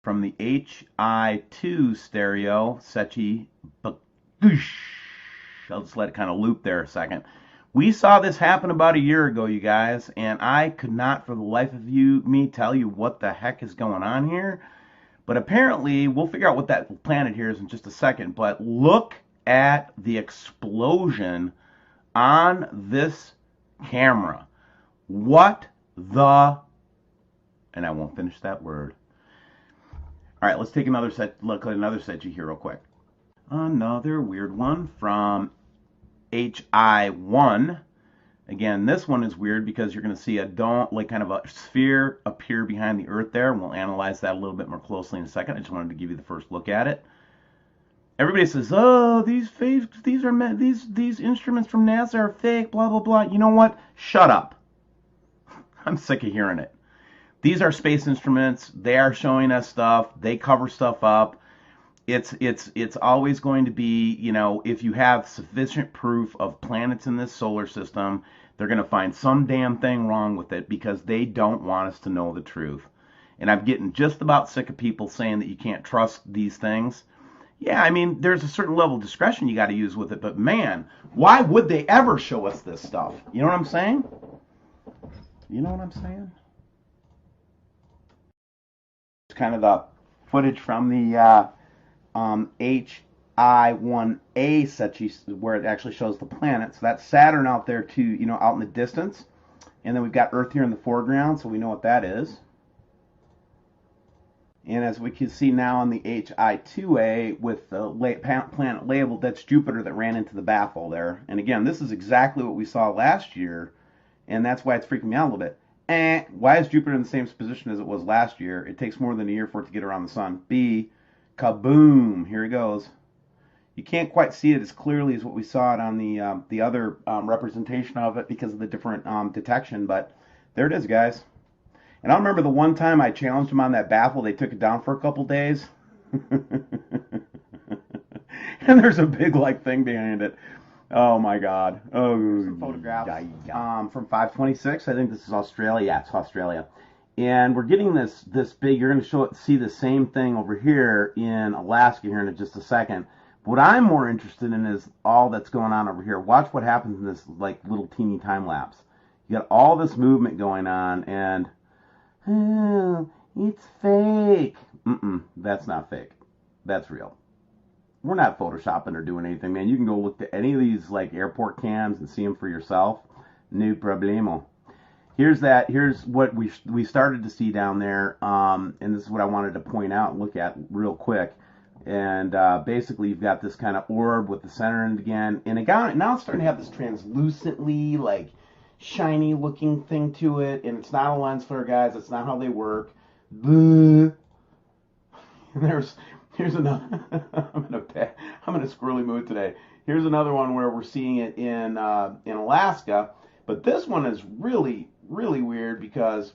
from the HI2 stereo, Sechi Bagush. I'll just let it kind of loop there a second. We saw this happen about a year ago, you guys, and I could not for the life of me tell you what the heck is going on here. But apparently, we'll figure out what that planet here is in just a second. But look at the explosion on this camera. What the... And I won't finish that word. All right, let's take another look at another Sechi here real quick. Another weird one from HI1. Again, this one is weird because you're going to see a dome, like kind of a sphere appear behind the Earth there, and we'll analyze that a little bit more closely in a second. I just wanted to give you the first look at it. Everybody says, "Oh, these instruments from NASA are fake." Blah blah blah. You know what? Shut up. I'm sick of hearing it. These are space instruments. They are showing us stuff. They cover stuff up. It's always going to be, you know, if you have sufficient proof of planets in this solar system, they're going to find some damn thing wrong with it because they don't want us to know the truth. And I'm getting just about sick of people saying that you can't trust these things. Yeah, I mean, there's a certain level of discretion you got to use with it, but man, why would they ever show us this stuff? You know what I'm saying? You know what I'm saying? It's kind of the footage from the HI1A Sechi, where it actually shows the planet. So that's Saturn out there too, you know, out in the distance. And then we've got Earth here in the foreground, so we know what that is. And as we can see now on the HI2A with the planet labeled, that's Jupiter that ran into the baffle there. And again, this is exactly what we saw last year, and that's why it's freaking me out a little bit. Why is Jupiter in the same position as it was last year? It takes more than a year for it to get around the sun. B, kaboom, here it goes. You can't quite see it as clearly as what we saw it on the other representation of it because of the different detection, but there it is, guys. And I remember the one time I challenged them on that baffle, they took it down for a couple days. And there's a big like thing behind it. Oh my God. Oh, some photographs from 526. I think this is Australia. Yeah, it's Australia. And we're getting this big. You're going to see the same thing over here in Alaska here in just a second. What I'm more interested in is all that's going on over here. Watch what happens in this like little teeny time lapse. You got all this movement going on, and oh, it's fake. That's not fake. That's real. We're not photoshopping or doing anything, man. You can go look at any of these like airport cams and see them for yourself. No problemo. Here's what we started to see down there, and this is what I wanted to point out and look at real quick. And basically, you've got this kind of orb with the center end again, and now it's starting to have this translucently, like, shiny-looking thing to it. And it's not a lens flare, guys. It's not how they work. Here's another. I'm in a squirrely mood today. Here's another one where we're seeing it in Alaska, but this one is really, really weird because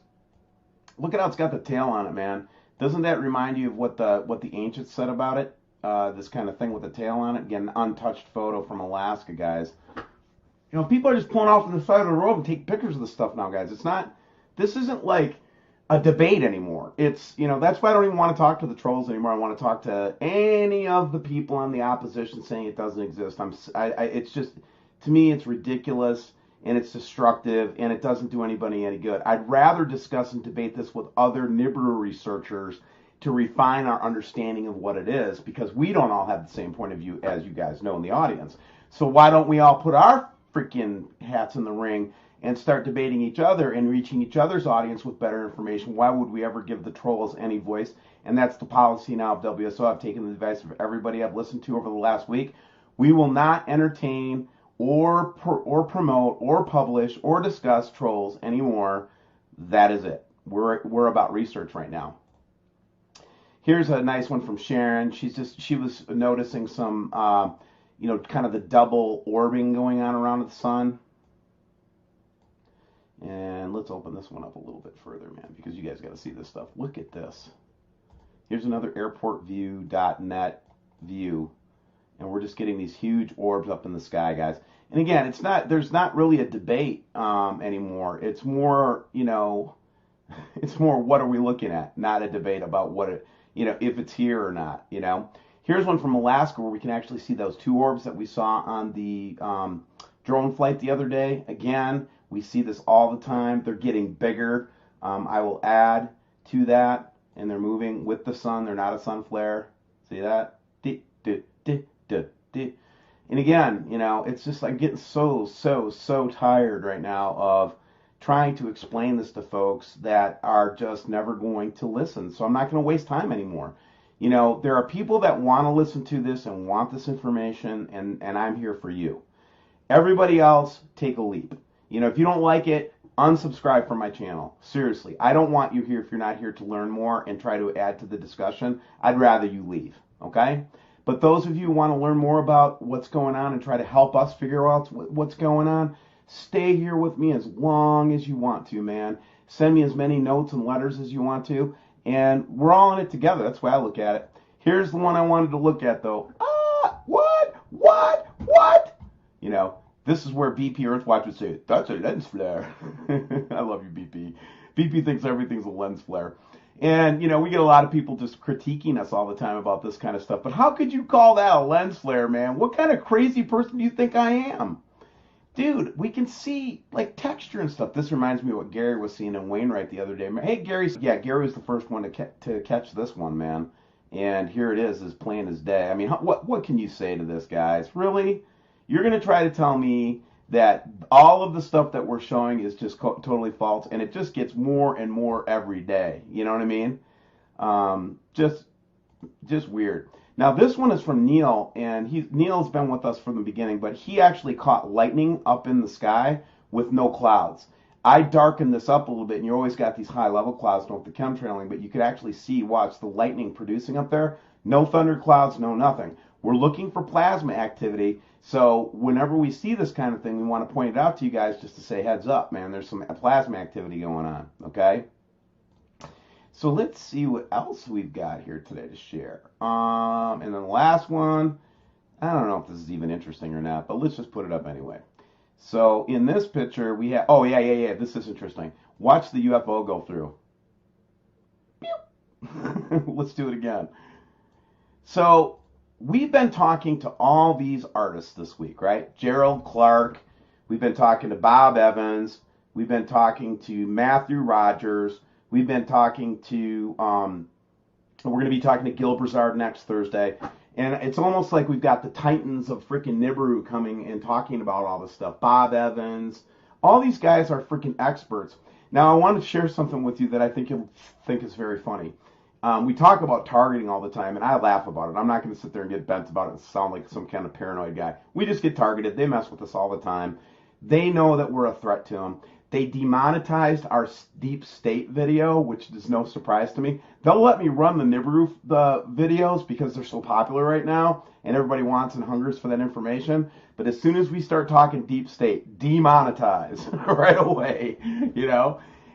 look at how it's got the tail on it, man. Doesn't that remind you of what the ancients said about it? This kind of thing with the tail on it. Again, untouched photo from Alaska, guys. You know, people are just pulling off to the side of the road and taking pictures of this stuff now, guys. This isn't like a debate anymore. It's, you know, that's why I don't even want to talk to the trolls anymore. I want to talk to any of the people on the opposition saying it doesn't exist. It's just, to me, it's ridiculous and it's destructive and it doesn't do anybody any good. I'd rather discuss and debate this with other Nibiru researchers to refine our understanding of what it is, because we don't all have the same point of view as you guys know in the audience. So why don't we all put our freaking hats in the ring and start debating each other and reaching each other's audience with better information? Why would we ever give the trolls any voice? And that's the policy now of WSO. I've taken the advice of everybody I've listened to over the last week. We will not entertain or promote or publish or discuss trolls anymore. That is it. We're about research right now. Here's a nice one from Sharon. She was noticing some, kind of the double orbing going on around the sun. And let's open this one up a little bit further, man, because you guys got to see this stuff. Look at this. Here's another airportview.net view. And we're just getting these huge orbs up in the sky, guys. And again, there's not really a debate anymore. It's more, it's more what are we looking at, not a debate about what it, if it's here or not, Here's one from Alaska where we can actually see those two orbs that we saw on the drone flight the other day. Again, we see this all the time. They're getting bigger. I will add to that, and they're moving with the sun. They're not a sun flare. See that? And again, it's just I'm getting so tired right now of trying to explain this to folks that are just never going to listen. So I'm not going to waste time anymore. There are people that want to listen to this and want this information, and I'm here for you. Everybody else, take a leap. If you don't like it, unsubscribe from my channel. Seriously, I don't want you here if you're not here to learn more and try to add to the discussion. I'd rather you leave, okay? But those of you who want to learn more about what's going on and try to help us figure out what's going on, stay here with me as long as you want to, man. Send me as many notes and letters as you want to, and we're all in it together. That's the way I look at it. Here's the one I wanted to look at, though. What? This is where BP Earthwatch would say, that's a lens flare. I love you, BP. BP thinks everything's a lens flare. And, we get a lot of people just critiquing us all the time about this kind of stuff. But how could you call that a lens flare, man? What kind of crazy person do you think I am? Dude, we can see, texture and stuff. This reminds me of what Gary was seeing in Wainwright the other day. Hey, Gary was the first one to catch this one, man. And here it is plain as day. I mean, what can you say to this, guys? Really? You're going to try to tell me that all of the stuff that we're showing is just totally false, and it just gets more and more every day. You know what I mean? Just weird. Now, this one is from Neil, and Neil's been with us from the beginning, but he actually caught lightning up in the sky with no clouds. I darkened this up a little bit, and you always got these high-level clouds with the chemtrailing, but you could actually watch the lightning producing up there. No thunderclouds, no nothing. We're looking for plasma activity, so whenever we see this kind of thing, we want to point it out to you guys just to say, heads up, man, there's some plasma activity going on, okay? So let's see what else we've got here today to share. And then the last one, I don't know if this is even interesting or not, but let's just put it up anyway. So in this picture, we have, this is interesting. Watch the UFO go through. Let's do it again. So we've been talking to all these artists this week, right? Gerald Clark, we've been talking to Bob Evans, we've been talking to Matthew Rogers, we've been talking to, we're going to be talking to Gil Brizard next Thursday. And it's almost like we've got the titans of freaking Nibiru coming and talking about all this stuff. Bob Evans, all these guys are freaking experts. Now, I want to share something with you that I think you'll think is very funny. We talk about targeting all the time, and I laugh about it. I'm not going to sit there and get bent about it and sound like some kind of paranoid guy. We just get targeted. They mess with us all the time. They know that we're a threat to them. They demonetized our deep state video, which is no surprise to me. They'll let me run the Nibiru videos because they're so popular right now, and everybody wants and hungers for that information. But as soon as we start talking deep state, demonetize right away,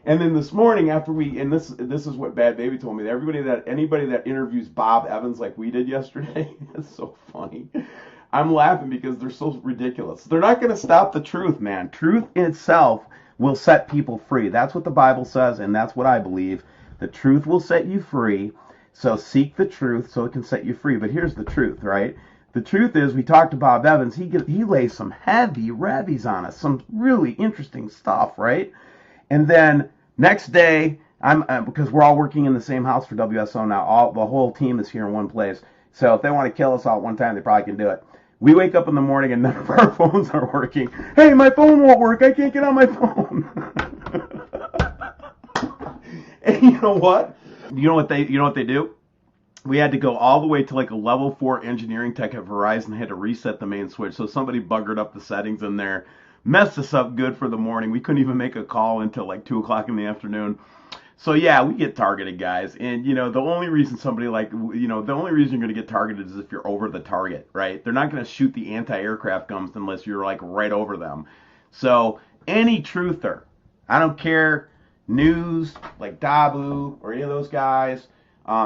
And then this morning, after this is what Bad Baby told me, that anybody that interviews Bob Evans like we did yesterday, it's so funny. I'm laughing because they're so ridiculous. They're not going to stop the truth, man. Truth itself will set people free. That's what the Bible says, and that's what I believe. The truth will set you free, so seek the truth so it can set you free. But here's the truth, right? The truth is, we talked to Bob Evans. He lays some heavy revies on us, some really interesting stuff, right? And then next day, because we're all working in the same house for WSO now. The whole team is here in one place. So if they want to kill us all at one time, they probably can do it. We wake up in the morning and none of our phones are working. Hey, my phone won't work. I can't get on my phone. And you know what? You know what they do? We had to go all the way to like a level 4 engineering tech at Verizon. They had to reset the main switch. So somebody buggered up the settings in there, messed us up good for the morning. We couldn't even make a call until like 2 o'clock in the afternoon. So yeah, we get targeted, guys. And the only reason the only reason you're going to get targeted is if you're over the target, right? They're not going to shoot the anti-aircraft guns unless you're like right over them. So any truther, I don't care, news like Dabu or any of those guys,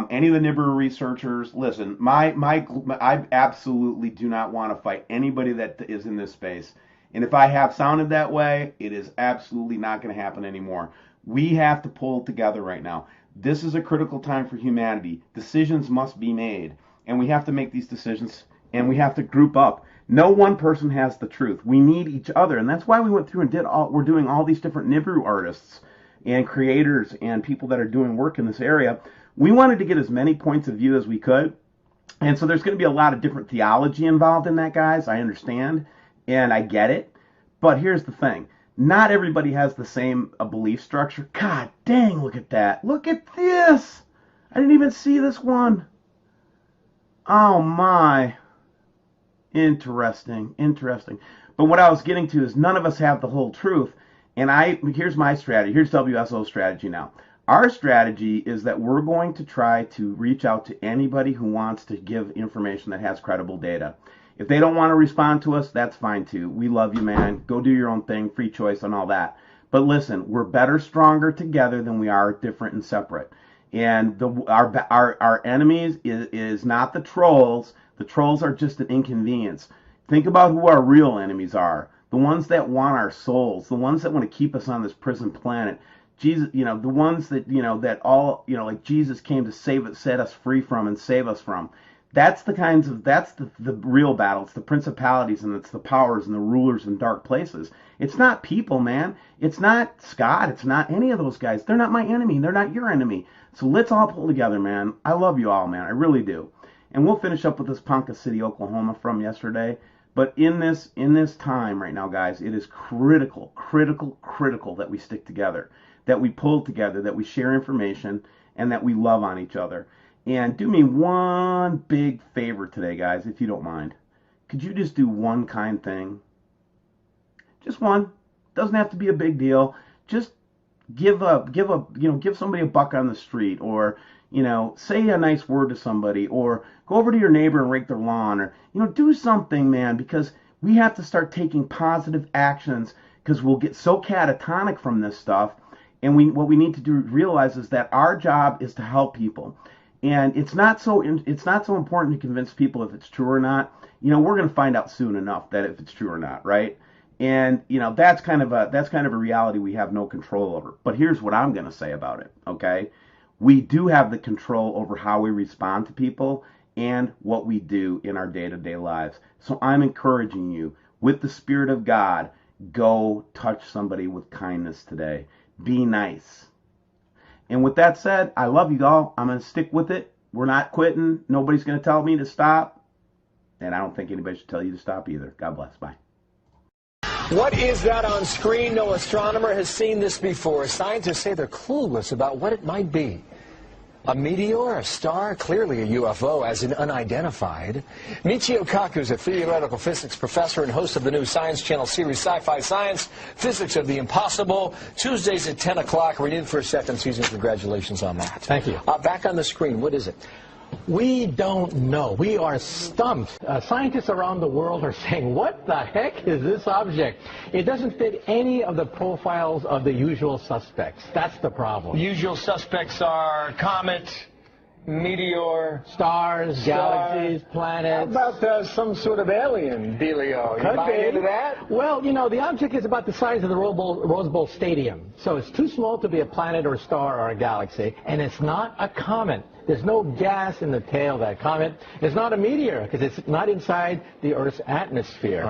any of the Nibiru researchers, listen, I absolutely do not want to fight anybody that is in this space. And if I have sounded that way, it is absolutely not going to happen anymore. We have to pull together right now. This is a critical time for humanity. Decisions must be made, and we have to make these decisions, and we have to group up. No one person has the truth. We need each other, and that's why we went through and we're doing all these different Nibiru artists and creators and people that are doing work in this area. We wanted to get as many points of view as we could, and so there's going to be a lot of different theology involved in that, guys. I understand, and I get it, but here's the thing. Not everybody has the same belief structure. God dang, look at that. Look at this. I didn't even see this one. Oh my. Interesting. But what I was getting to is none of us have the whole truth. And here's my strategy. Here's WSO's strategy now. Our strategy is that we're going to try to reach out to anybody who wants to give information that has credible data. If they don't want to respond to us, that's fine too. We love you, man. Go do your own thing, free choice and all that. But listen, we're better, stronger together than we are different and separate. And our enemies is not the trolls. The trolls are just an inconvenience. Think about who our real enemies are. The ones that want our souls. The ones that want to keep us on this prison planet. Jesus, the ones that, like Jesus came to set us free from and save us from. That's the real battle. It's the principalities and it's the powers and the rulers in dark places. It's not people, man. It's not Scott. It's not any of those guys. They're not my enemy. They're not your enemy. So let's all pull together, man. I love you all, man. I really do. And we'll finish up with this Ponca City, Oklahoma from yesterday. But in this time right now, guys, it is critical that we stick together, that we pull together, that we share information, and that we love on each other. And do me one big favor today, guys, if you don't mind. Could you just do one kind thing? Just one. Doesn't have to be a big deal. Just give somebody a buck on the street, or say a nice word to somebody, or go over to your neighbor and rake their lawn, or do something, man, because we have to start taking positive actions, because we'll get so catatonic from this stuff. And what we need to realize is that our job is to help people. And it's not so important to convince people if it's true or not. We're going to find out soon enough that if it's true or not, right? And that's kind of a reality we have no control over. But here's what I'm going to say about it, okay? We do have the control over how we respond to people and what we do in our day-to-day lives. So I'm encouraging you, with the Spirit of God, go touch somebody with kindness today. Be nice. And with that said, I love you all. I'm going to stick with it. We're not quitting. Nobody's going to tell me to stop. And I don't think anybody should tell you to stop either. God bless. Bye. What is that on screen? No astronomer has seen this before. Scientists say they're clueless about what it might be. A meteor, a star, clearly a UFO, as in unidentified. Michio Kaku is a theoretical physics professor and host of the new Science Channel series Sci-Fi Science, Physics of the Impossible, Tuesdays at 10 o'clock. Renewed for a second season. Congratulations on that. Thank you. Back on the screen, what is it? We don't know. We are stumped. Scientists around the world are saying, what the heck is this object? It doesn't fit any of the profiles of the usual suspects. That's the problem. Usual suspects are comet, meteor, Stars, galaxies, planets. How about some sort of alien dealio? You buy into that? Well, the object is about the size of the Rose Bowl Stadium. So it's too small to be a planet or a star or a galaxy, and it's not a comet. There's no gas in the tail of that comet. It's not a meteor because it's not inside the Earth's atmosphere.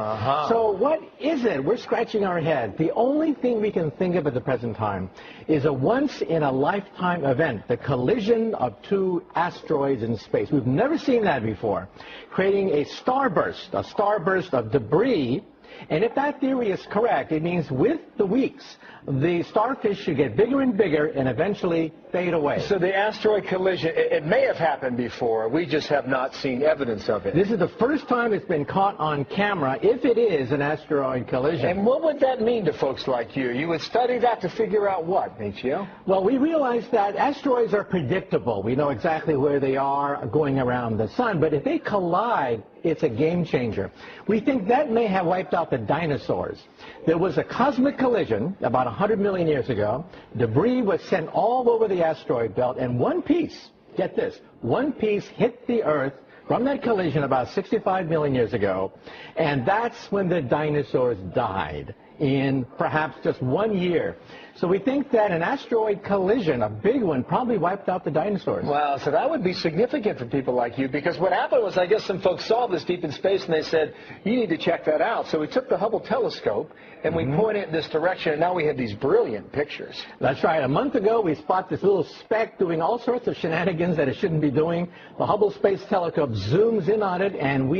So what is it? We're scratching our head. The only thing we can think of at the present time is a once-in-a-lifetime event, the collision of two asteroids in space. We've never seen that before, creating a starburst of debris. And if that theory is correct, it means with the weeks, the starfish should get bigger and bigger and eventually fade away. So the asteroid collision, it may have happened before. We just have not seen evidence of it. This is the first time it's been caught on camera, if it is an asteroid collision. And what would that mean to folks like you? You would study that to figure out what, Michio? Well, we realize that asteroids are predictable. We know exactly where they are going around the sun. But if they collide, it's a game changer. We think that may have wiped out the dinosaurs. There was a cosmic collision about 100 million years ago. Debris was sent all over the asteroid belt, and one piece, get this, one piece hit the Earth from that collision about 65 million years ago, and that's when the dinosaurs died, in perhaps just 1 year. So we think that an asteroid collision, a big one, probably wiped out the dinosaurs. Wow, so that would be significant for people like you, because what happened was, I guess some folks saw this deep in space and they said, you need to check that out. So we took the Hubble telescope and we pointed it in this direction, and now we have these brilliant pictures. That's right. A month ago, we spot this little speck doing all sorts of shenanigans that it shouldn't be doing. The Hubble Space Telescope zooms in on it, and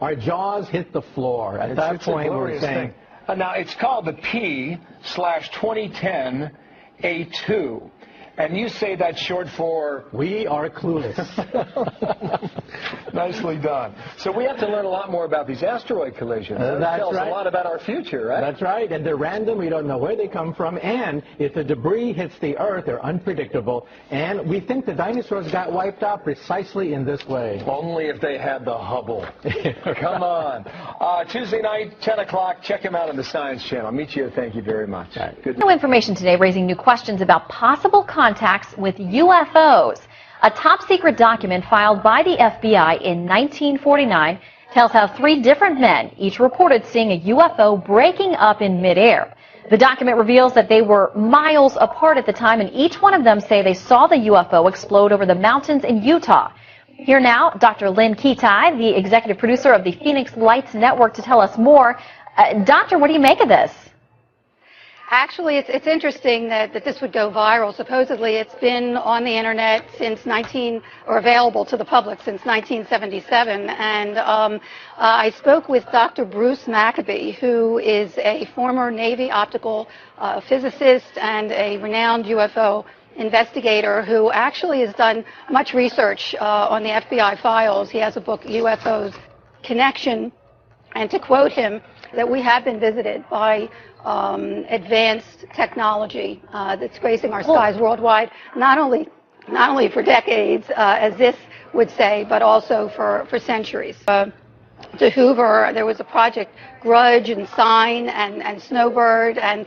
our jaws hit the floor. At that point, we're saying... Now, it's called the P/2010 A2. And you say that's short for? We are clueless. Nicely done. So we have to learn a lot more about these asteroid collisions. That tells us a lot about our future, right? That's right. And they're random. We don't know where they come from. And if the debris hits the Earth, they're unpredictable. And we think the dinosaurs got wiped out precisely in this way. Only if they had the Hubble. Come on. Tuesday night, 10 o'clock. Check him out on the Science Channel. I'll meet you. Thank you very much. Right. Good. New information today raising new questions about possible contacts with UFOs. A top-secret document filed by the FBI in 1949 tells how 3 different men each reported seeing a UFO breaking up in midair. The document reveals that they were miles apart at the time, and each one of them say they saw the UFO explode over the mountains in Utah. Here now, Dr. Lynn Kitai, the executive producer of the Phoenix Lights Network, to tell us more. Doctor, what do you make of this? Actually, it's interesting that this would go viral. Supposedly, it's been on the internet since available to the public since 1977. And I spoke with Dr. Bruce Maccabee, who is a former Navy optical physicist and a renowned UFO investigator who actually has done much research on the FBI files. He has a book, UFOs Connection, and to quote him, that we have been visited by advanced technology that's gracing our skies worldwide, not only for decades, as this would say, but also for centuries. To Hoover, there was a Project Grudge and Sign and Snowbird, and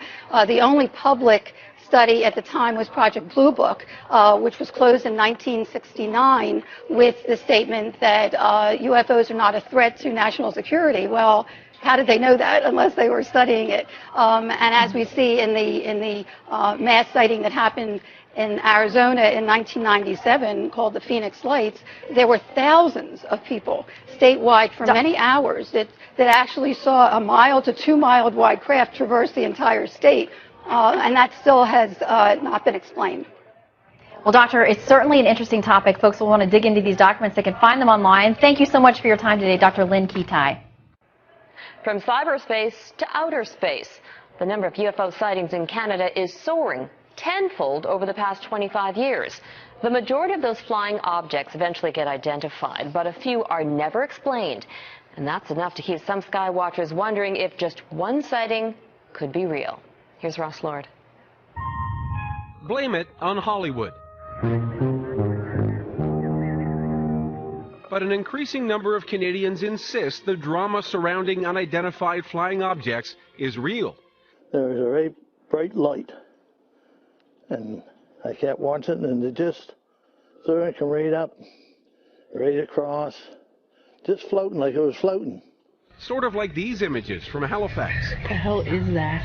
the only public study at the time was Project Blue Book, which was closed in 1969 with the statement that UFOs are not a threat to national security. Well, how did they know that unless they were studying it? And as we see in the mass sighting that happened in Arizona in 1997 called the Phoenix Lights, there were thousands of people statewide for many hours that actually saw a mile to 2 mile wide craft traverse the entire state. And that still has not been explained. Well, Doctor, it's certainly an interesting topic. Folks will want to dig into these documents. They can find them online. Thank you so much for your time today, Dr. Lynn Kitai. From cyberspace to outer space, the number of UFO sightings in Canada is soaring tenfold over the past 25 years. The majority of those flying objects eventually get identified, but a few are never explained. And that's enough to keep some sky watchers wondering if just one sighting could be real. Here's Ross Lord. Blame it on Hollywood. But an increasing number of Canadians insist the drama surrounding unidentified flying objects is real. There was a very bright light, and I kept watching, and it just sort of came right up, right across, just floating like it was floating. Sort of like these images from Halifax. What the hell is that?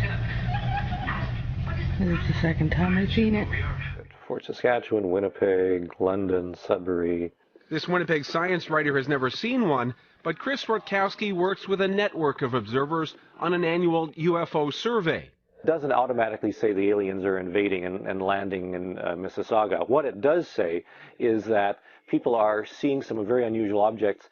This is the second time I've seen it. Fort Saskatchewan, Winnipeg, London, Sudbury. This Winnipeg science writer has never seen one, but Chris Rutkowski works with a network of observers on an annual UFO survey. It doesn't automatically say the aliens are invading and landing in Mississauga. What it does say is that people are seeing some very unusual objects,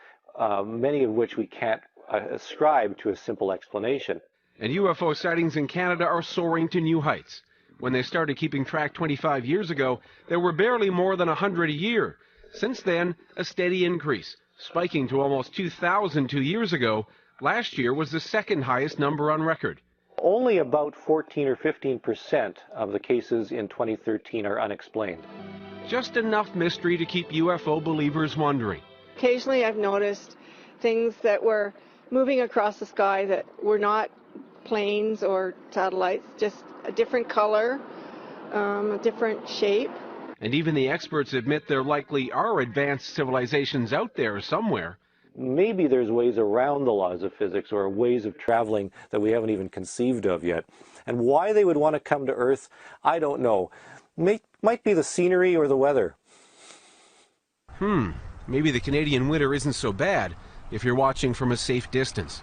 many of which we can't ascribe to a simple explanation. And UFO sightings in Canada are soaring to new heights. When they started keeping track 25 years ago, there were barely more than 100 a year. Since then, a steady increase, spiking to almost 2,000 2 years ago. Last year was the second highest number on record. Only about 14 or 15% of the cases in 2013 are unexplained. Just enough mystery to keep UFO believers wondering. Occasionally I've noticed things that were moving across the sky that were not planes or satellites, just a different color, a different shape. And even the experts admit there likely are advanced civilizations out there somewhere. Maybe there's ways around the laws of physics or ways of traveling that we haven't even conceived of yet. And why they would want to come to Earth, I don't know. Might be the scenery or the weather. Maybe the Canadian winter isn't so bad if you're watching from a safe distance.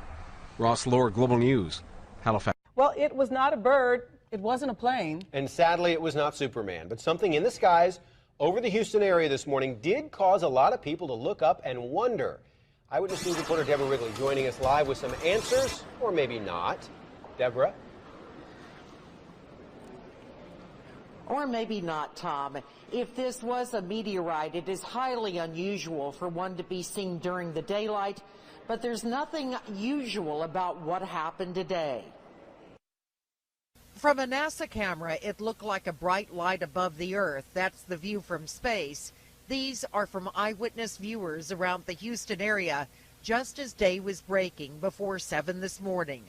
Ross Lohr, Global News, Halifax. Well, it was not a bird. It wasn't a plane. And sadly, it was not Superman. But something in the skies over the Houston area this morning did cause a lot of people to look up and wonder. Eyewitness News reporter Deborah Wrigley joining us live with some answers, or maybe not. Deborah? Or maybe not, Tom. If this was a meteorite, it is highly unusual for one to be seen during the daylight, but there's nothing usual about what happened today. From a NASA camera, it looked like a bright light above the Earth. That's the view from space. These are from eyewitness viewers around the Houston area just as day was breaking before 7 this morning.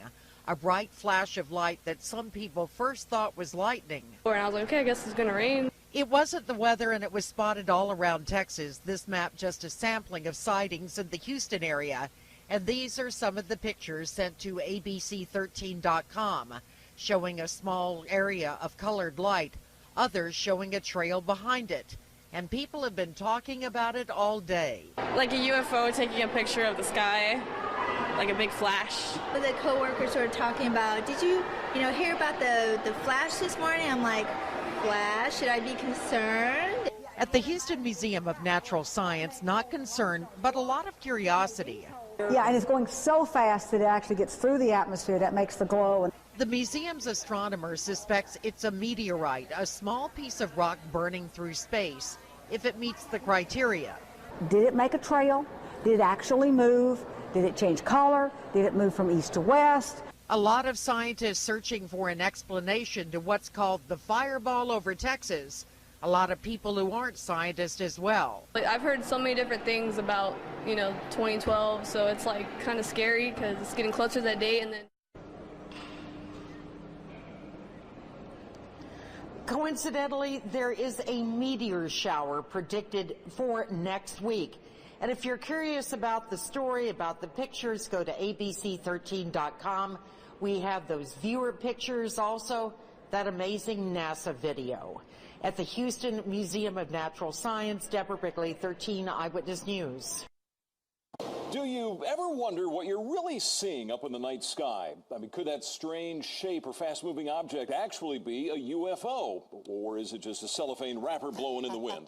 A bright flash of light that some people first thought was lightning. And I was like, okay, I guess it's going to rain. It wasn't the weather, and it was spotted all around Texas. This map just a sampling of sightings in the Houston area. And these are some of the pictures sent to ABC13.com, showing a small area of colored light, others showing a trail behind it. And people have been talking about it all day. Like a UFO taking a picture of the sky, like a big flash. The coworkers were talking about, did you hear about the flash this morning? I'm like, flash? Should I be concerned? At the Houston Museum of Natural Science, not concerned, but a lot of curiosity. Yeah, and it's going so fast that it actually gets through the atmosphere. That makes the glow. The museum's astronomer suspects it's a meteorite, a small piece of rock burning through space, if it meets the criteria. Did it make a trail? Did it actually move? Did it change color? Did it move from east to west? A lot of scientists searching for an explanation to what's called the fireball over Texas. A lot of people who aren't scientists as well. I've heard so many different things about, 2012, so it's like kind of scary because it's getting closer to that date. And then coincidentally, there is a meteor shower predicted for next week. And if you're curious about the story, about the pictures, go to ABC13.com. We have those viewer pictures, also that amazing NASA video. At the Houston Museum of Natural Science, Deborah Wrigley, 13 Eyewitness News. Do you ever wonder what you're really seeing up in the night sky? I mean, could that strange shape or fast-moving object actually be a UFO? Or is it just a cellophane wrapper blowing in the wind?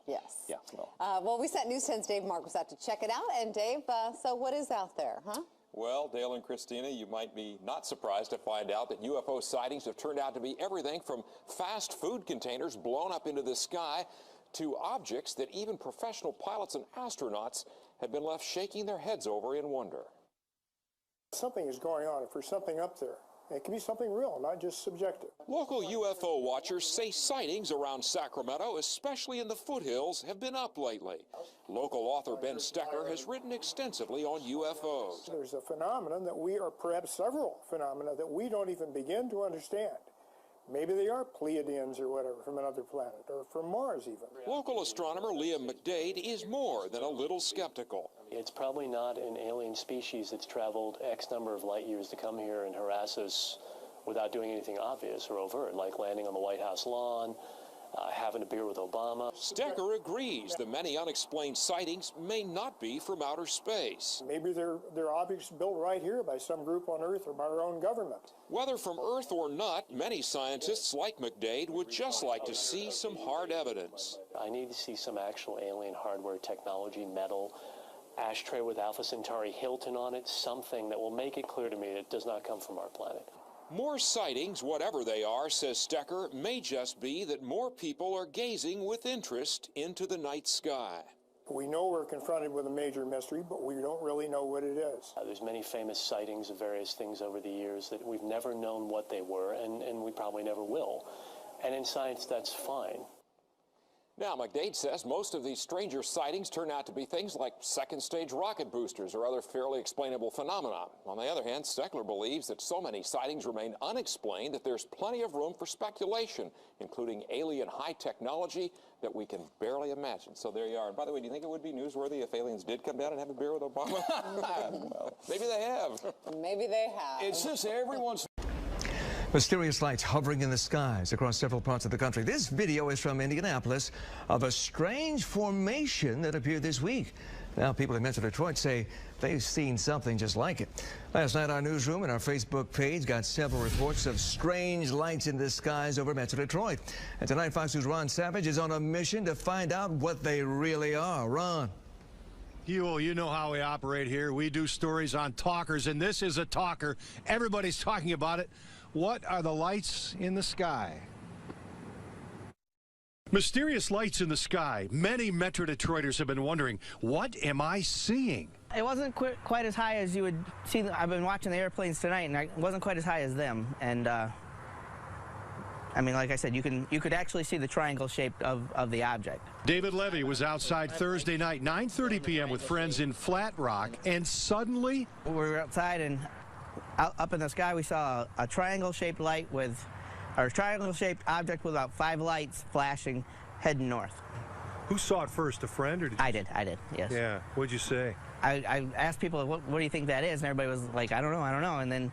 Yes. Yeah, well, we sent News 10's Dave Marcus out to check it out. And Dave, so what is out there, huh? Well, Dale and Christina, you might be not surprised to find out that UFO sightings have turned out to be everything from fast food containers blown up into the sky to objects that even professional pilots and astronauts have been left shaking their heads over in wonder. Something is going on. If there's something up there, it can be something real, not just subjective. Local UFO watchers say sightings around Sacramento, especially in the foothills, have been up lately. Local author Ben Stecker has written extensively on UFOs. There's a phenomenon that we, or perhaps several phenomena that we don't even begin to understand. Maybe they are Pleiadians or whatever from another planet, or from Mars even. Local astronomer Liam McDade is more than a little skeptical. It's probably not an alien species that's traveled X number of light years to come here and harass us without doing anything obvious or overt, like landing on the White House lawn, having a beer with Obama. Stecker agrees the many unexplained sightings may not be from outer space. Maybe they're objects built right here by some group on Earth or by our own government. Whether from Earth or not, many scientists like McDade would just like to see some hard evidence. I need to see some actual alien hardware, technology, metal, ashtray with Alpha Centauri Hilton on it, something that will make it clear to me that it does not come from our planet. More sightings, whatever they are, says Stecker, may just be that more people are gazing with interest into the night sky. We know we're confronted with a major mystery, but we don't really know what it is. There's many famous sightings of various things over the years that we've never known what they were, and we probably never will. And in science, that's fine. Now, McDade says most of these stranger sightings turn out to be things like second-stage rocket boosters or other fairly explainable phenomena. On the other hand, Steckler believes that so many sightings remain unexplained that there's plenty of room for speculation, including alien high technology that we can barely imagine. So there you are. And by the way, do you think it would be newsworthy if aliens did come down and have a beer with Obama? Well, maybe they have. Maybe they have. It's just everyone's... Mysterious lights hovering in the skies across several parts of the country. This video is from Indianapolis of a strange formation that appeared this week. Now, people in Metro Detroit say they've seen something just like it. Last night, our newsroom and our Facebook page got several reports of strange lights in the skies over Metro Detroit. And tonight, Fox News' Ron Savage is on a mission to find out what they really are. Ron. You know how we operate here. We do stories on talkers, and this is a talker. Everybody's talking about it. What are the lights in the sky? Mysterious lights in the sky. Many Metro Detroiters have been wondering, what am I seeing? It wasn't quite as high as you would see. I've been watching the airplanes tonight, and it wasn't quite as high as them. And I mean, like I said, you could actually see the triangle shape of the object. David Levy was outside Thursday night, 9:30 p.m. with friends in Flat Rock, and suddenly we were outside, and up in the sky we saw a triangle-shaped light with, or a triangle-shaped object with about 5 lights flashing, heading north. Who saw it first, a friend or did you? I did, yes. Yeah, what'd you say? I asked people, what do you think that is? And everybody was like, I don't know. And then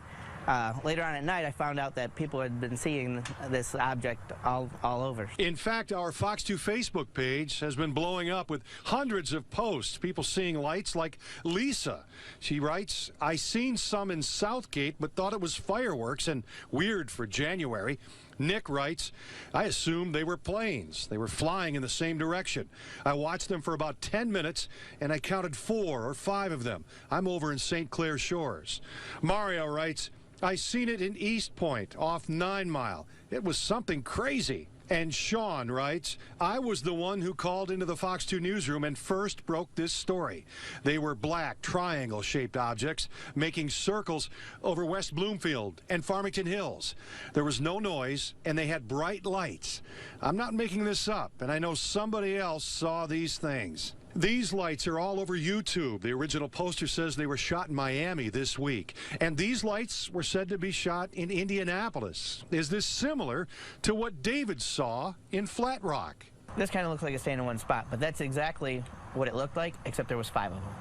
later on at night, I found out that people had been seeing this object all over. In fact, our Fox 2 Facebook page has been blowing up with hundreds of posts, people seeing lights like Lisa. She writes, I seen some in Southgate, but thought it was fireworks and weird for January. Nick writes, I assumed they were planes. They were flying in the same direction. I watched them for about 10 minutes, and I counted 4 or 5 of them. I'm over in St. Clair Shores. Mario writes, I seen it in East Point, off 9 Mile. It was something crazy. And Sean writes, I was the one who called into the Fox 2 newsroom and first broke this story. They were black, triangle-shaped objects making circles over West Bloomfield and Farmington Hills. There was no noise, and they had bright lights. I'm not making this up, and I know somebody else saw these things. These lights are all over YouTube. The original poster says they were shot in Miami this week. And these lights were said to be shot in Indianapolis. Is this similar to what David saw in Flat Rock? This kind of looks like a stand in one spot, but that's exactly what it looked like, except there was 5 of them.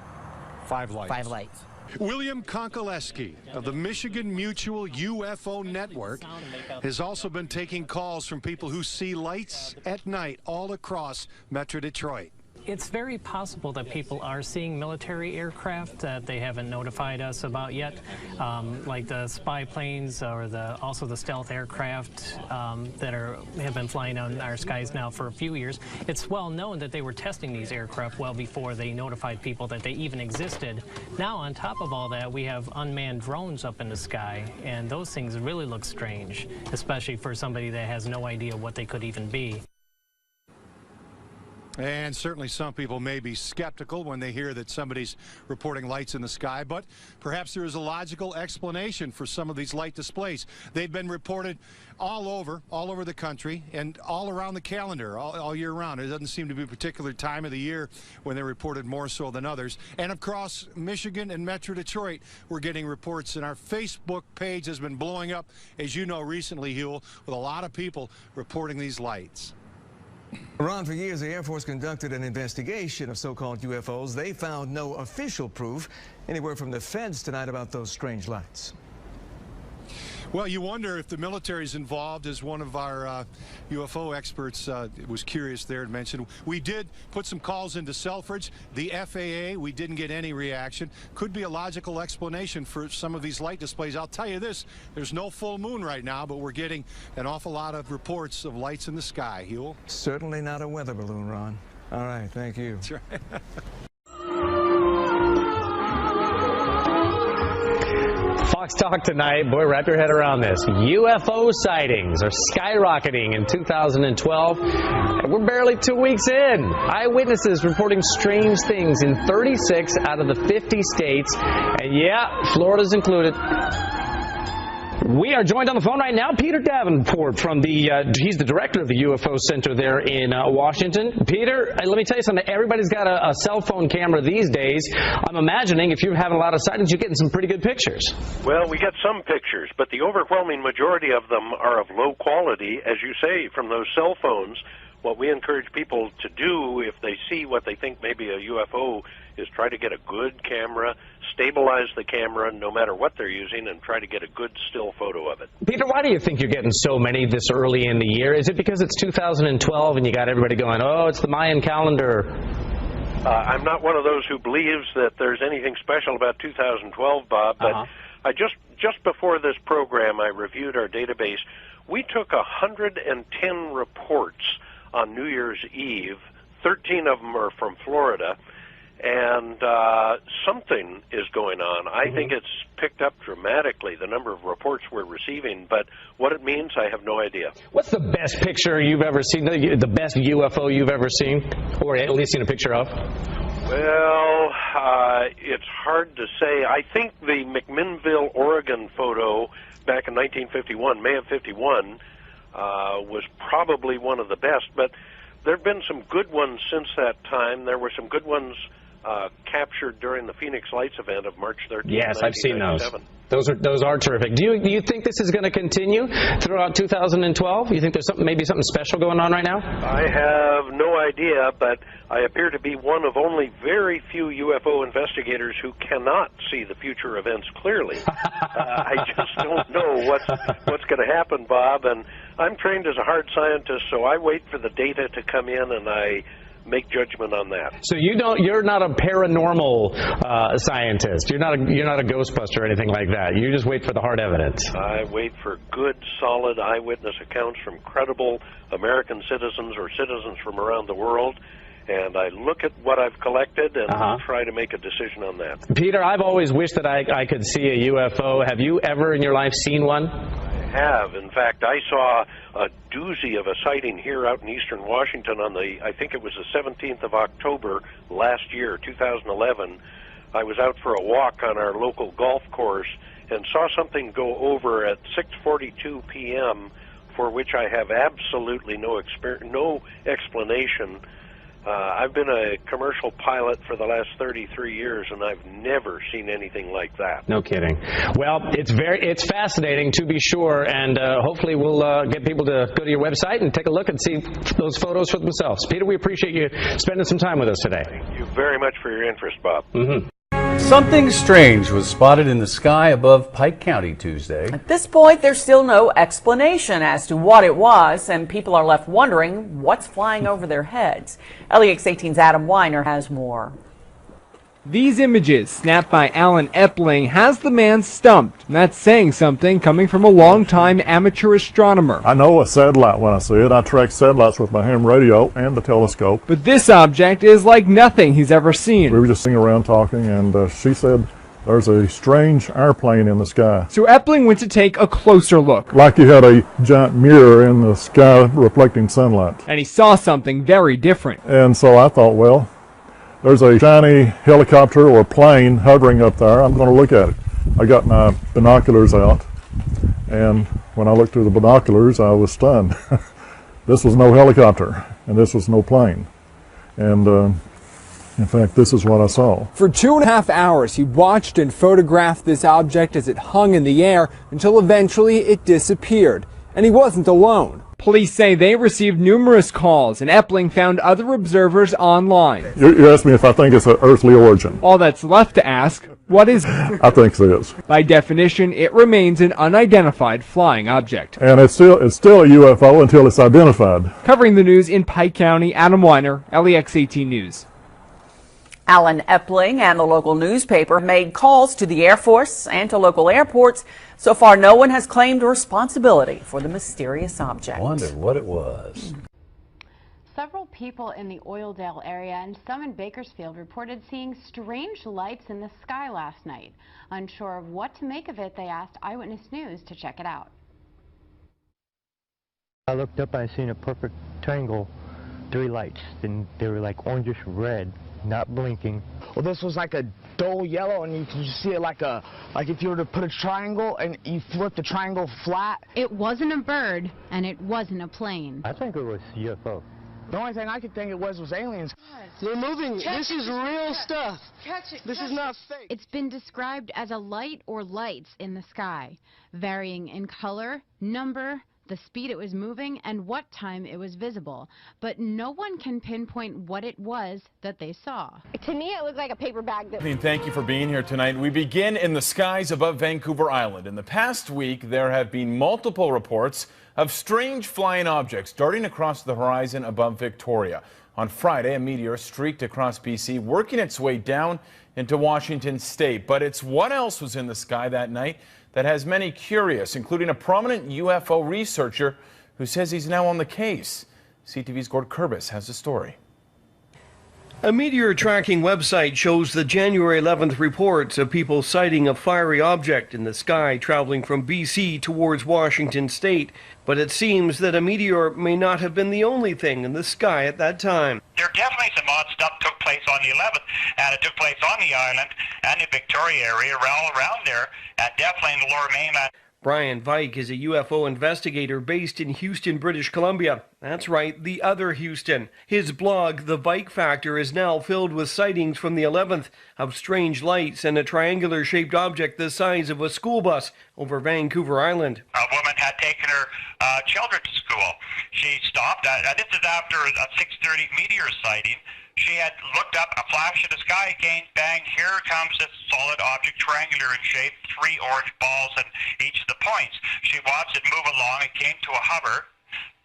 5 lights. 5 lights. William Konkoleski of the Michigan Mutual UFO Network has also been taking calls from people who see lights at night all across Metro Detroit. It's very possible that people are seeing military aircraft that they haven't notified us about yet, like the spy planes or also the stealth aircraft that have been flying on our skies now for a few years. It's well known that they were testing these aircraft well before they notified people that they even existed. Now, on top of all that, we have unmanned drones up in the sky, and those things really look strange, especially for somebody that has no idea what they could even be. And certainly some people may be skeptical when they hear that somebody's reporting lights in the sky, but perhaps there is a logical explanation for some of these light displays. They've been reported all over the country and all around the calendar, all year round. It doesn't seem to be a particular time of the year when they're reported more so than others. And across Michigan and Metro Detroit, we're getting reports, and our Facebook page has been blowing up, as you know, recently, Huel, with a lot of people reporting these lights. Ron, for years, the Air Force conducted an investigation of so-called UFOs. They found no official proof. Any word from the feds tonight about those strange lights? Well, you wonder if the military's involved, as one of our UFO experts was curious there and mentioned. We did put some calls into Selfridge. The FAA, we didn't get any reaction. Could be a logical explanation for some of these light displays. I'll tell you this, there's no full moon right now, but we're getting an awful lot of reports of lights in the sky, Huel. Certainly not a weather balloon, Ron. All right, thank you. That's right. Fox Talk tonight. Boy, wrap your head around this. UFO sightings are skyrocketing in 2012. And we're barely 2 weeks in. Eyewitnesses reporting strange things in 36 out of the 50 states. And yeah, Florida's included. We are joined on the phone right now, Peter Davenport from he's the director of the UFO Center there in Washington. Peter, let me tell you something. Everybody's got a cell phone camera these days. I'm imagining if you're having a lot of sightings, you're getting some pretty good pictures. Well, we get some pictures, but the overwhelming majority of them are of low quality, as you say, from those cell phones. What we encourage people to do if they see what they think may be a UFO is try to get a good camera, stabilize the camera no matter what they're using, and try to get a good still photo of it. Peter, why do you think you're getting so many this early in the year? Is it because it's 2012 and you got everybody going, oh, it's the Mayan calendar? I'm not one of those who believes that there's anything special about 2012, Bob, but I just before this program, I reviewed our database. We took 110 reports on New Year's Eve. 13 of them are from Florida, and something is going on. I think it's picked up dramatically, the number of reports we're receiving, but what it means, I have no idea. What's the best picture you've ever seen, the best UFO you've ever seen, or at least seen a picture of? Well, it's hard to say. I think the McMinnville, Oregon photo back in 1951, May of 51, was probably one of the best, but there have been some good ones since that time. There were some good ones captured during the Phoenix Lights event of March 13th, Yes, I've seen those. 1997. Those are terrific. Do you think this is going to continue throughout 2012? You think there's maybe something special going on right now? I have no idea, but I appear to be one of only very few UFO investigators who cannot see the future events clearly. I just don't know what's going to happen, Bob, and I'm trained as a hard scientist, so I wait for the data to come in and I make judgment on that. So you're not a paranormal scientist. You're not a Ghostbuster or anything like that. You just wait for the hard evidence. I wait for good, solid eyewitness accounts from credible American citizens or citizens from around the world, and I look at what I've collected and try to make a decision on that. Peter, I've always wished that I could see a UFO. Have you ever in your life seen one? Have. In fact, I saw a doozy of a sighting here out in eastern Washington on I think it was the 17th of October last year, 2011. I was out for a walk on our local golf course and saw something go over at 6:42 p.m. for which I have absolutely no explanation. I've been a commercial pilot for the last 33 years, and I've never seen anything like that. No kidding. Well, it's fascinating to be sure, and hopefully we'll get people to go to your website and take a look and see those photos for themselves. Peter, we appreciate you spending some time with us today. Thank you very much for your interest, Bob. Something strange was spotted in the sky above Pike County Tuesday. At this point, there's still no explanation as to what it was, and people are left wondering what's flying over their heads. LEX 18's Adam Weiner has more. These images, snapped by Alan Epling, has the man stumped. And that's saying something coming from a long-time amateur astronomer. I know a satellite when I see it. I track satellites with my ham radio and the telescope. But this object is like nothing he's ever seen. We were just sitting around talking, and she said there's a strange airplane in the sky. So Epling went to take a closer look. Like you had a giant mirror in the sky reflecting sunlight. And he saw something very different. And so I thought, well, there's a shiny helicopter or plane hovering up there. I'm going to look at it. I got my binoculars out, and when I looked through the binoculars, I was stunned. This was no helicopter, and this was no plane. And in fact, this is what I saw. For 2.5 hours, he watched and photographed this object as it hung in the air until eventually it disappeared. And he wasn't alone. Police say they received numerous calls, and Epling found other observers online. You asked me if I think it's an earthly origin. All that's left to ask, what is it? I think it is. By definition, it remains an unidentified flying object. And it's still a UFO until it's identified. Covering the news in Pike County, Adam Weiner, LEX 18 News. Alan Epling and the local newspaper made calls to the Air Force and to local airports. So far, no one has claimed responsibility for the mysterious object. Wondered what it was. Several people in the Oildale area and some in Bakersfield reported seeing strange lights in the sky last night. Unsure of what to make of it, they asked Eyewitness News to check it out. I looked up and I seen a perfect triangle, 3 lights, and they were like orangish red, not blinking. Well, this was like a dull yellow, and you can just see it like if you were to put a triangle and you flip the triangle flat. It wasn't a bird, and it wasn't a plane. I think it was UFO. The only thing I could think it was aliens. They're moving. This is real stuff. This is not fake. It's been described as a light or lights in the sky, varying in color, number, the speed it was moving, and what time it was visible. But no one can pinpoint what it was that they saw. To me, it looked like a paper bag. Thank you for being here tonight. We begin in the skies above Vancouver Island. In the past week, there have been multiple reports of strange flying objects darting across the horizon above Victoria. On Friday, a meteor streaked across BC, working its way down into Washington state. But it's what else was in the sky that night that has many curious, including a prominent UFO researcher who says he's now on the case. CTV's Gord Kurbis has the story. A meteor tracking website shows the January 11th reports of people sighting a fiery object in the sky traveling from BC towards Washington state. But it seems that a meteor may not have been the only thing in the sky at that time. There definitely some odd stuff took place on the 11th, and it took place on the island and the Victoria area, all around there, and definitely in the Lower Mainland. Brian Vike is a UFO investigator based in Houston, British Columbia. That's right, the other Houston. His blog, The Vike Factor, is now filled with sightings from the 11th of strange lights and a triangular-shaped object the size of a school bus over Vancouver Island. A woman had taken her children to school. She stopped. This is after a 6:30 meteor sighting. She had looked up, a flash of the sky again, bang, here comes this solid object, triangular in shape, 3 orange balls in each of the points. She watched it move along, it came to a hover,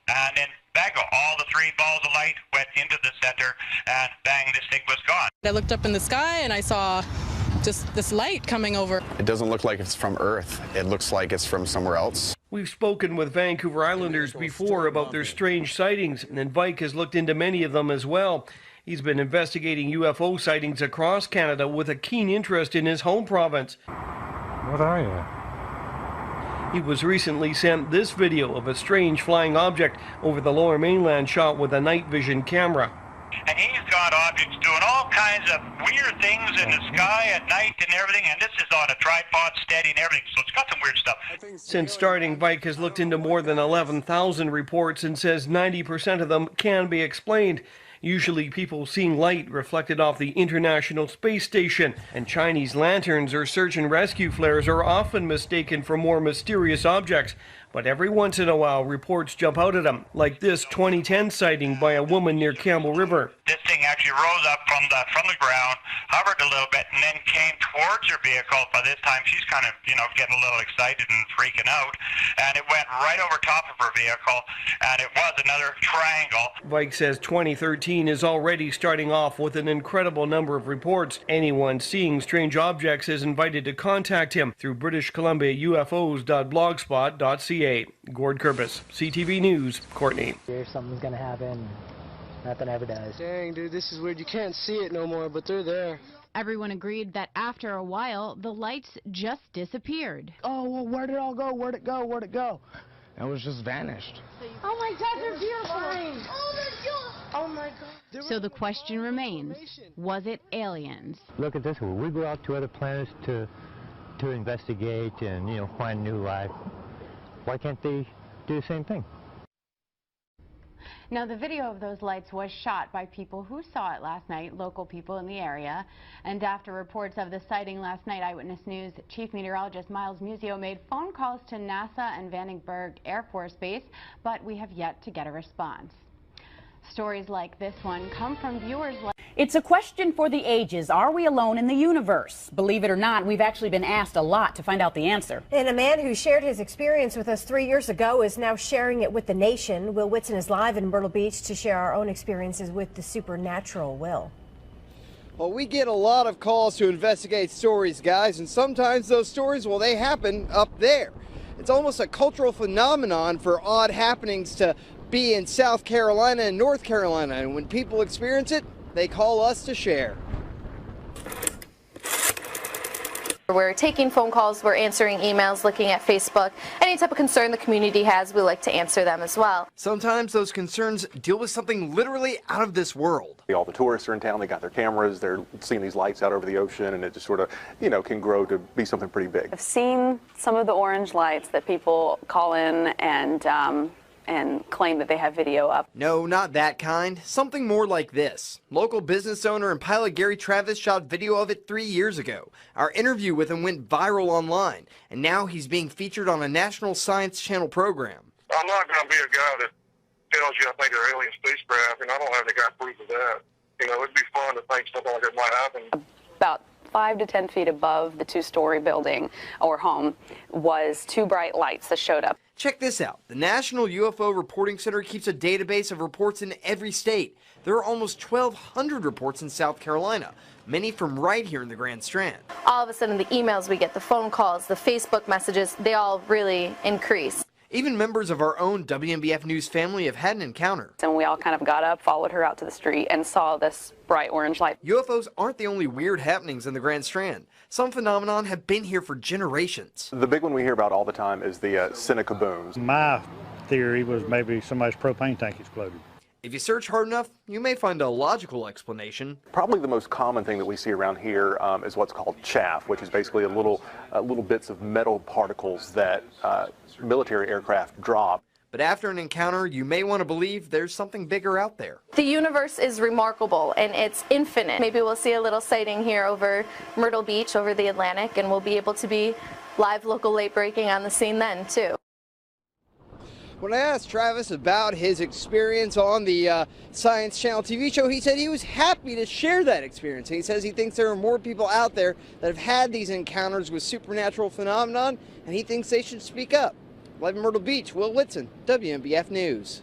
and then bang, all the 3 balls of light went into the center, and bang, this thing was gone. I looked up in the sky and I saw just this light coming over. It doesn't look like it's from Earth. It looks like it's from somewhere else. We've spoken with Vancouver Islanders before about their strange sightings, and Vike has looked into many of them as well. He's been investigating UFO sightings across Canada with a keen interest in his home province. What are you? He was recently sent this video of a strange flying object over the Lower Mainland shot with a night vision camera. And he's got objects doing all kinds of weird things in the sky at night and everything, and this is on a tripod steady and everything, so it's got some weird stuff. Since starting, Vike has looked into more than 11,000 reports and says 90% of them can be explained. Usually people seeing light reflected off the International Space Station, and Chinese lanterns or search and rescue flares are often mistaken for more mysterious objects. But every once in a while, reports jump out at them, like this 2010 sighting by a woman near Campbell River. This thing actually rose up from the ground, hovered a little bit, and then came towards her vehicle. By this time, she's kind of, getting a little excited and freaking out. And it went right over top of her vehicle, and it was another triangle. Vike says 2013 is already starting off with an incredible number of reports. Anyone seeing strange objects is invited to contact him through British Columbia UFOs.blogspot.ca. Gord Kurbis, CTV News, Courtney. If something's gonna happen, nothing ever does. Dang, dude, this is weird. You can't see it no more, but they're there. Everyone agreed that after a while, the lights just disappeared. Oh, well, where'd it all go? Where'd it go? Where'd it go? It was just vanished. Oh my God, they're beautiful. Oh my God. So the question remains, was it aliens? Look at this one. We go out to other planets to investigate and, find new life. Why can't they do the same thing? Now, the video of those lights was shot by people who saw it last night, local people in the area. And after reports of the sighting last night, Eyewitness News Chief Meteorologist Miles Musio made phone calls to NASA and Vandenberg Air Force Base, but we have yet to get a response. Stories like this one come from viewers like... It's a question for the ages. Are we alone in the universe? Believe it or not, we've actually been asked a lot to find out the answer. And a man who shared his experience with us 3 years ago is now sharing it with the nation. Will Whitson is live in Myrtle Beach to share our own experiences with the supernatural. Will. Well, we get a lot of calls to investigate stories, guys, and sometimes those stories, well, they happen up there. It's almost a cultural phenomenon for odd happenings to be in South Carolina and North Carolina, and when people experience it, they call us to share. We're taking phone calls, we're answering emails, looking at Facebook. Any type of concern the community has, we like to answer them as well. Sometimes those concerns deal with something literally out of this world. All the tourists are in town, they got their cameras, they're seeing these lights out over the ocean, and it just sort of, can grow to be something pretty big. I've seen some of the orange lights that people call in and claim that they have video up. No, not that kind. Something more like this. Local business owner and pilot Gary Travis shot video of it 3 years ago. Our interview with him went viral online, and now he's being featured on a National Science Channel program. I'm not going to be a guy that tells you I think they're alien spacecraft, and I don't have any kind of proof of that. It'd be fun to think something like that might happen. About 5 to 10 feet above the two-story building or home was 2 bright lights that showed up. Check this out. The National UFO Reporting Center keeps a database of reports in every state. There are almost 1,200 reports in South Carolina, many from right here in the Grand Strand. All of a sudden, the emails we get, the phone calls, the Facebook messages, they all really increase. Even members of our own WNBF News family have had an encounter. And we all kind of got up, followed her out to the street, and saw this bright orange light. UFOs aren't the only weird happenings in the Grand Strand. Some phenomenon have been here for generations. The big one we hear about all the time is the Seneca booms. My theory was maybe somebody's propane tank exploded. If you search hard enough, you may find a logical explanation. Probably the most common thing that we see around here is what's called chaff, which is basically little bits of metal particles that military aircraft drop. But after an encounter, you may want to believe there's something bigger out there. The universe is remarkable and it's infinite. Maybe we'll see a little sighting here over Myrtle Beach, over the Atlantic, and we'll be able to be live local late breaking on the scene then too. When I asked Travis about his experience on the Science Channel TV show, he said he was happy to share that experience. He says he thinks there are more people out there that have had these encounters with supernatural phenomenon, and he thinks they should speak up. Live in Myrtle Beach, Will Whitson, WNBF News.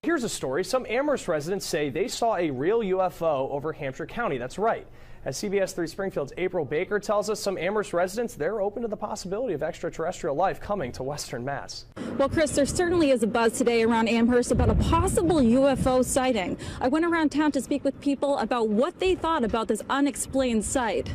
Here's a story. Some Amherst residents say they saw a real UFO over Hampshire County. That's right. As CBS 3 Springfield's April Baker tells us, some Amherst residents, they're open to the possibility of extraterrestrial life coming to Western Mass. Well, Chris, there certainly is a buzz today around Amherst about a possible UFO sighting. I went around town to speak with people about what they thought about this unexplained sight.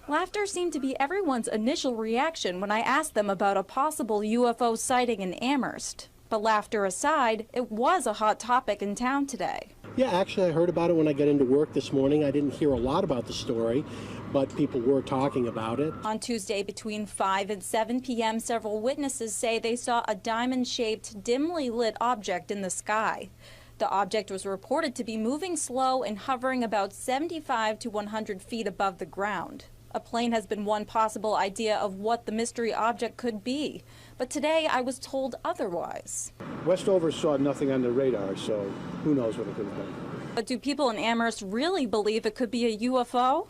Laughter seemed to be everyone's initial reaction when I asked them about a possible UFO sighting in Amherst. But laughter aside, it was a hot topic in town today. Yeah, actually, I heard about it when I got into work this morning. I didn't hear a lot about the story, but people were talking about it. On Tuesday between 5 and 7 p.m., several witnesses say they saw a diamond-shaped, dimly lit object in the sky. The object was reported to be moving slow and hovering about 75 to 100 feet above the ground. A plane has been one possible idea of what the mystery object could be, but today I was told otherwise. Westover saw nothing on the radar, so who knows what it could have been. But do people in Amherst really believe it could be a UFO?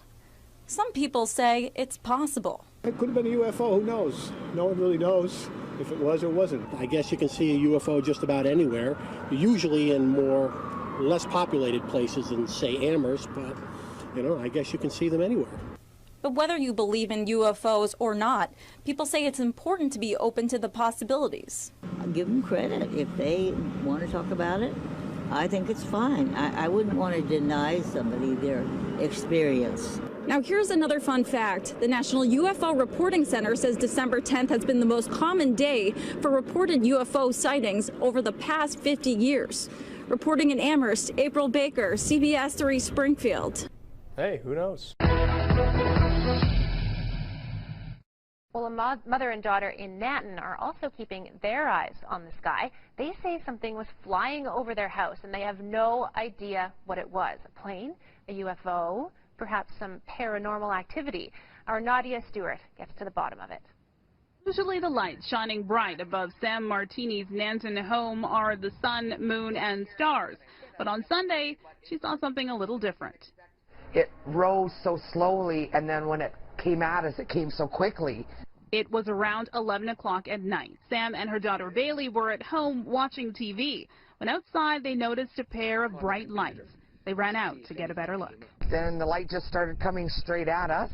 Some people say it's possible. It could have been a UFO, who knows? No one really knows if it was or wasn't. I guess you can see a UFO just about anywhere, usually in less populated places than, say, Amherst, but, I guess you can see them anywhere. But whether you believe in UFOs or not, people say it's important to be open to the possibilities. I'll give them credit. If they want to talk about it, I think it's fine. I wouldn't want to deny somebody their experience. Now here's another fun fact. The National UFO Reporting Center says December 10th has been the most common day for reported UFO sightings over the past 50 years. Reporting in Amherst, April Baker, CBS 3 Springfield. Hey, who knows? Well, a mother and daughter in Nanton are also keeping their eyes on the sky. They say something was flying over their house, and they have no idea what it was. A plane, a UFO, perhaps some paranormal activity. Our Nadia Stewart gets to the bottom of it. Usually the lights shining bright above Sam Martini's Nanton home are the sun, moon, and stars. But on Sunday, she saw something a little different. It rose so slowly, and then when it came at us, it came so quickly. It was around 11 o'clock at night. Sam and her daughter Bailey were at home watching TV. When outside, they noticed a pair of bright lights. They ran out to get a better look. Then the light just started coming straight at us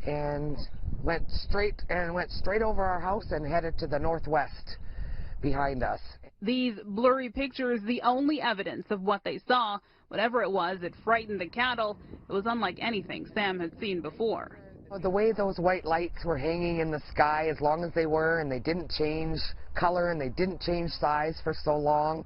and went straight over our house and headed to the northwest behind us. These blurry pictures, the only evidence of what they saw. Whatever it was, it frightened the cattle. It was unlike anything Sam had seen before. The way those white lights were hanging in the sky as long as they were, and they didn't change color and they didn't change size for so long,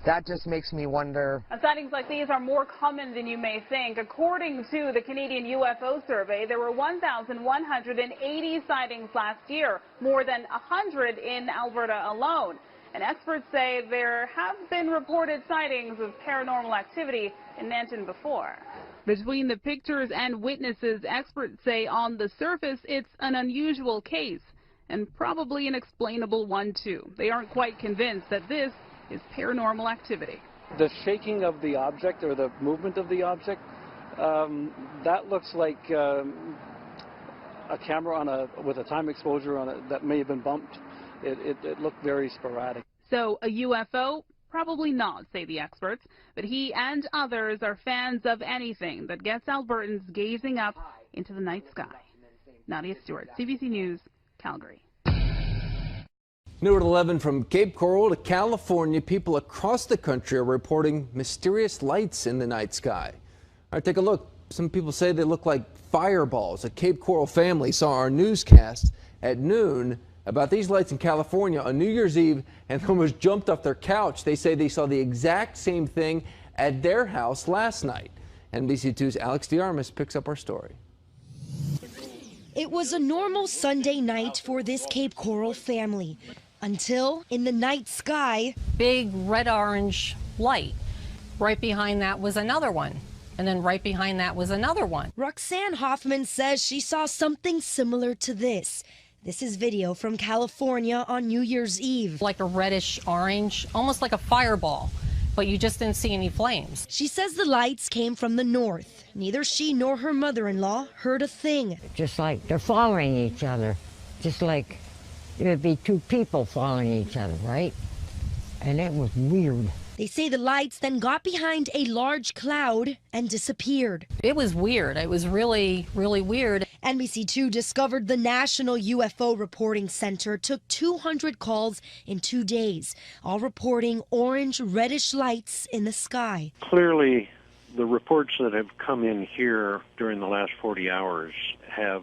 that just makes me wonder. Sightings like these are more common than you may think. According to the Canadian UFO survey, there were 1,180 sightings last year, more than 100 in Alberta alone. And experts say there have been reported sightings of paranormal activity in Nanton before. Between the pictures and witnesses, experts say on the surface it's an unusual case, and probably an explainable one too. They aren't quite convinced that this is paranormal activity. The shaking of the object or the movement of the object, that looks like a camera with a time exposure on it that may have been bumped. It looked very sporadic. So a UFO? Probably not, say the experts, but he and others are fans of anything that gets Albertans gazing up into the night sky. Nadia Stewart, CBC News, Calgary. New at 11 from Cape Coral to California, people across the country are reporting mysterious lights in the night sky. All right, take a look. Some people say they look like fireballs. A Cape Coral family saw our newscast at noon about these lights in California on New Year's Eve and almost jumped off their couch. They say they saw the exact same thing at their house last night. NBC2's Alex DeArmas picks up our story. It was a normal Sunday night for this Cape Coral family until in the night sky, big red-orange light. Right behind that was another one. And then right behind that was another one. Roxanne Hoffman says she saw something similar to this. This is video from California on New Year's Eve. Like a reddish orange, almost like a fireball, but you just didn't see any flames. She says the lights came from the north. Neither she nor her mother-in-law heard a thing. Just like they're following each other, just like it would be two people following each other, right? And it was weird. They say the lights then got behind a large cloud and disappeared. It was weird. It was really, really weird. NBC2 discovered the National UFO Reporting Center took 200 calls in 2 days, all reporting orange, reddish lights in the sky. Clearly, the reports that have come in here during the last 40 hours have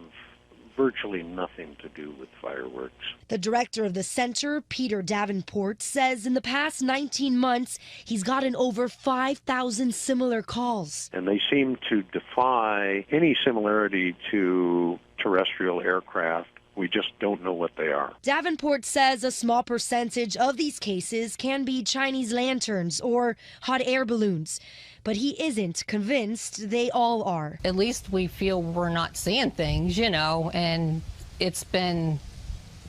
virtually nothing to do with fireworks. The director of the center, Peter Davenport, says in the past 19 months, he's gotten over 5,000 similar calls. And they seem to defy any similarity to terrestrial aircraft. We just don't know what they are. Davenport says a small percentage of these cases can be Chinese lanterns or hot air balloons. But he isn't convinced they all are. At least we feel we're not seeing things, you know, and it's been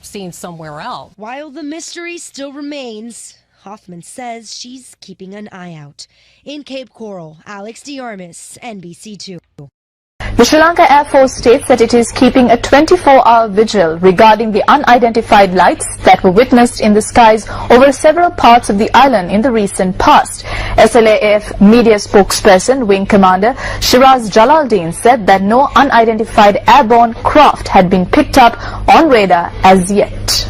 seen somewhere else. While the mystery still remains, Hoffman says she's keeping an eye out. In Cape Coral, Alex DeArmas, NBC2. The Sri Lanka Air Force states that it is keeping a 24-hour vigil regarding the unidentified lights that were witnessed in the skies over several parts of the island in the recent past. SLAF media spokesperson, Wing Commander Shiraz Jalaluddin said that no unidentified airborne craft had been picked up on radar as yet.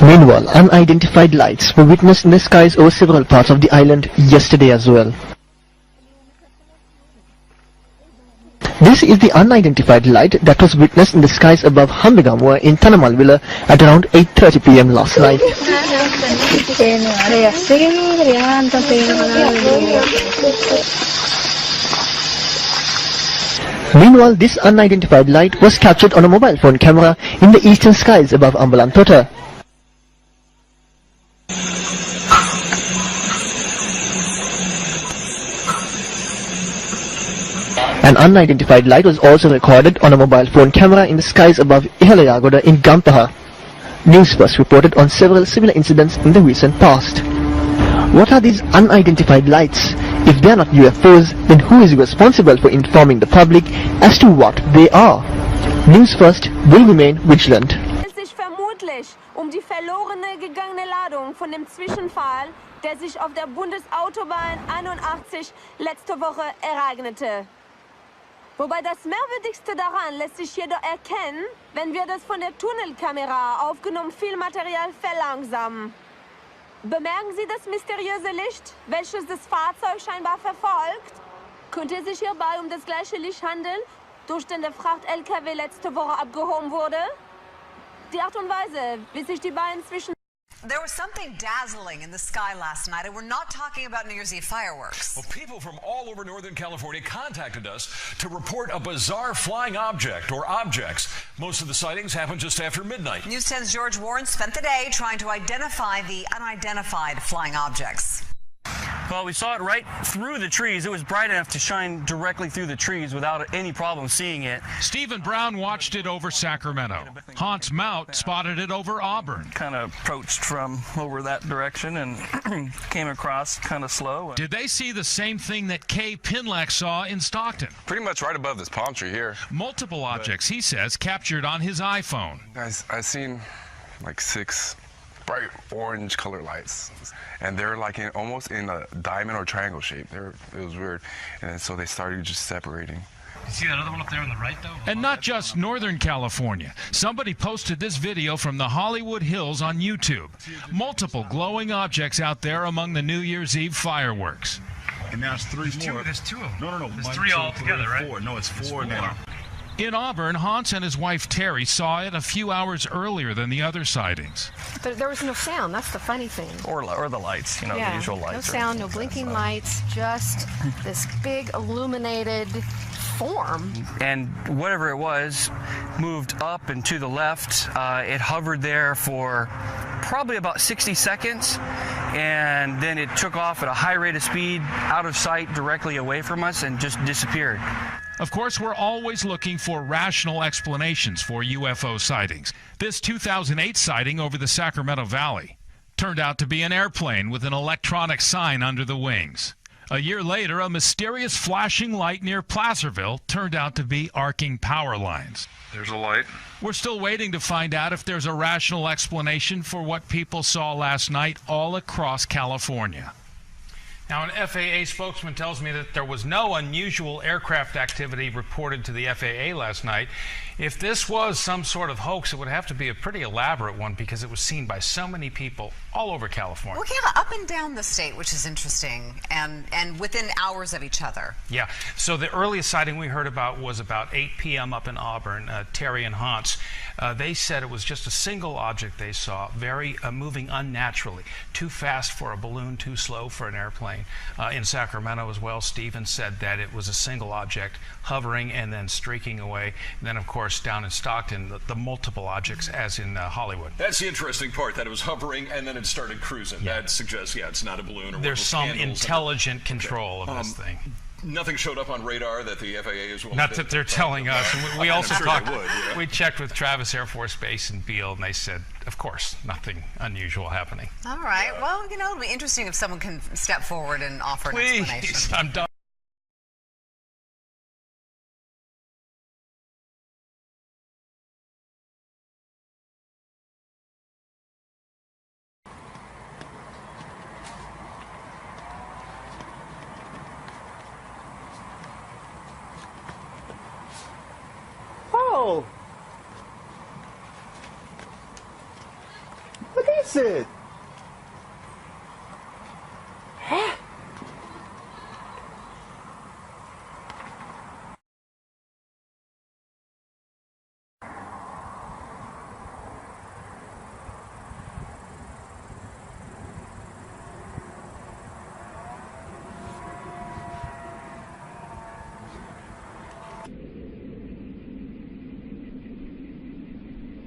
Meanwhile, unidentified lights were witnessed in the skies over several parts of the island yesterday as well. This is the unidentified light that was witnessed in the skies above Hambegamwa in Tanamalvilla at around 8:30 p.m. last night. Meanwhile, this unidentified light was captured on a mobile phone camera in the eastern skies above Ambalantota. An unidentified light was also recorded on a mobile phone camera in the skies above Ihalayagoda in Gampaha. News First reported on several similar incidents in the recent past. What are these unidentified lights? If they are not UFOs, then who is responsible for informing the public as to what they are? News First will remain vigilant. Es sich vermutlich die verlorene gegangene Ladung von dem Zwischenfall, der sich auf der Bundesautobahn 81 letzte Woche ereignete. Wobei das Merkwürdigste daran lässt sich jedoch erkennen, wenn wir das von der Tunnelkamera aufgenommene Filmmaterial verlangsamen. Bemerken Sie das mysteriöse Licht, welches das Fahrzeug scheinbar verfolgt? Könnte es sich hierbei um das gleiche Licht handeln, durch den der Fracht-LKW letzte Woche abgehoben wurde? Die Art und Weise, wie sich die beiden zwischen... There was something dazzling in the sky last night, and we're not talking about New Year's Eve fireworks. Well, people from all over Northern California contacted us to report a bizarre flying object or objects. Most of the sightings happened just after midnight. News 10's George Warren spent the day trying to identify the unidentified flying objects. Well, we saw it right through the trees. It was bright enough to shine directly through the trees without any problem seeing it. Stephen Brown watched it over Sacramento. Hans Mount spotted it over Auburn. Kind of approached from over that direction and came across kind of slow. Did they see the same thing that Kay Pinlack saw in Stockton? Pretty much right above this palm tree here. Multiple objects, he says, captured on his iPhone. I seen like 6 bright orange color lights, and they're like almost in a diamond or triangle shape. It was weird, and so they started just separating. You see that other one up there on the right, though? And not just Northern California. Somebody posted this video from the Hollywood Hills on YouTube. Multiple glowing objects out there among the New Year's Eve fireworks. And now it's 3 more. There's 2 of them. No. There's 1, 3 2, altogether, 3, right? 4. No, it's 4 now. In Auburn, Hans and his wife Terry saw it a few hours earlier than the other sightings. But there was no sound. That's the funny thing. Or the lights, the usual lights. No sound, no blinking lights, just this big illuminated form. And whatever it was moved up and to the left. It hovered there for probably about 60 seconds, and then it took off at a high rate of speed out of sight directly away from us and just disappeared. Of course, we're always looking for rational explanations for UFO sightings. This 2008 sighting over the Sacramento Valley turned out to be an airplane with an electronic sign under the wings. A year later, a mysterious flashing light near Placerville turned out to be arcing power lines. There's a light. We're still waiting to find out if there's a rational explanation for what people saw last night all across California. Now, an FAA spokesman tells me that there was no unusual aircraft activity reported to the FAA last night. If this was some sort of hoax, it would have to be a pretty elaborate one because it was seen by so many people all over California. Well, yeah, up and down the state, which is interesting, and within hours of each other. Yeah, so the earliest sighting we heard about was about 8 p.m. up in Auburn. Terry and Hans, they said it was just a single object they saw, very moving unnaturally, too fast for a balloon, too slow for an airplane. In Sacramento as well, Stephen said that it was a single object hovering and then streaking away. And then, of course, down in Stockton, the multiple objects, as in Hollywood. That's the interesting part, that it was hovering and then it started cruising. Yeah. That suggests, it's not a balloon or there's some intelligent control of this thing. Nothing showed up on radar that the FAA is willing Not that they're telling us. We also talked. Would, we checked with Travis Air Force Base in Beale, and they said, of course, nothing unusual happening. All right. Well, it'll be interesting if someone can step forward and offer an explanation. Please, I'm done. Oh! What is it?